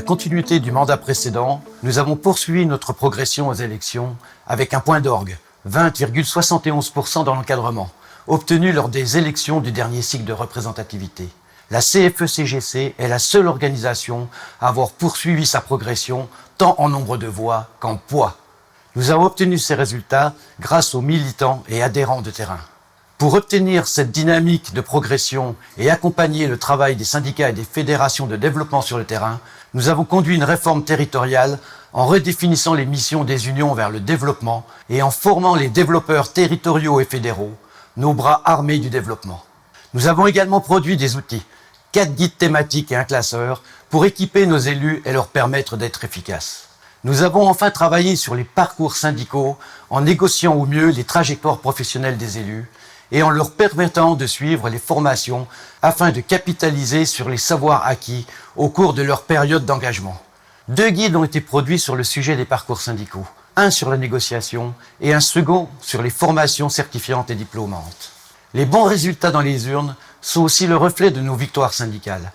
continuité du mandat précédent, nous avons poursuivi notre progression aux élections avec un point d'orgue, 20,71% dans l'encadrement, obtenu lors des élections du dernier cycle de représentativité. La CFE-CGC est la seule organisation à avoir poursuivi sa progression tant en nombre de voix qu'en poids. Nous avons obtenu ces résultats grâce aux militants et adhérents de terrain. Pour obtenir cette dynamique de progression et accompagner le travail des syndicats et des fédérations de développement sur le terrain, nous avons conduit une réforme territoriale en redéfinissant les missions des unions vers le développement et en formant les développeurs territoriaux et fédéraux, nos bras armés du développement. Nous avons également produit des outils, 4 guides thématiques et un classeur, pour équiper nos élus et leur permettre d'être efficaces. Nous avons enfin travaillé sur les parcours syndicaux en négociant au mieux les trajectoires professionnelles des élus et en leur permettant de suivre les formations afin de capitaliser sur les savoirs acquis au cours de leur période d'engagement. 2 guides ont été produits sur le sujet des parcours syndicaux, un sur la négociation et un second sur les formations certifiantes et diplômantes. Les bons résultats dans les urnes sont aussi le reflet de nos victoires syndicales,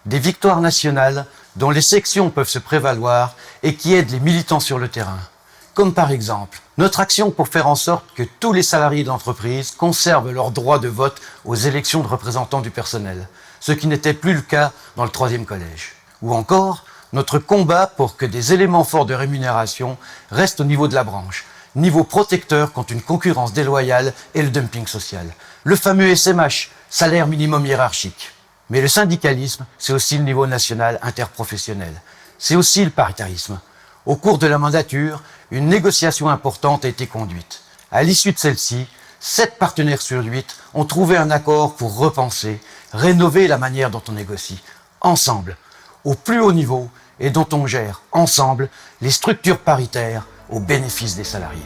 des victoires nationales dont les sections peuvent se prévaloir et qui aident les militants sur le terrain. Comme par exemple, notre action pour faire en sorte que tous les salariés d'entreprise conservent leur droit de vote aux élections de représentants du personnel, ce qui n'était plus le cas dans le 3e collège. Ou encore, notre combat pour que des éléments forts de rémunération restent au niveau de la branche, niveau protecteur contre une concurrence déloyale et le dumping social. Le fameux SMH, salaire minimum hiérarchique. Mais le syndicalisme, c'est aussi le niveau national interprofessionnel. C'est aussi le paritarisme. Au cours de la mandature, une négociation importante a été conduite. À l'issue de celle-ci, 7 partenaires sur 8 ont trouvé un accord pour repenser, rénover la manière dont on négocie, ensemble, au plus haut niveau, et dont on gère, ensemble, les structures paritaires au bénéfice des salariés.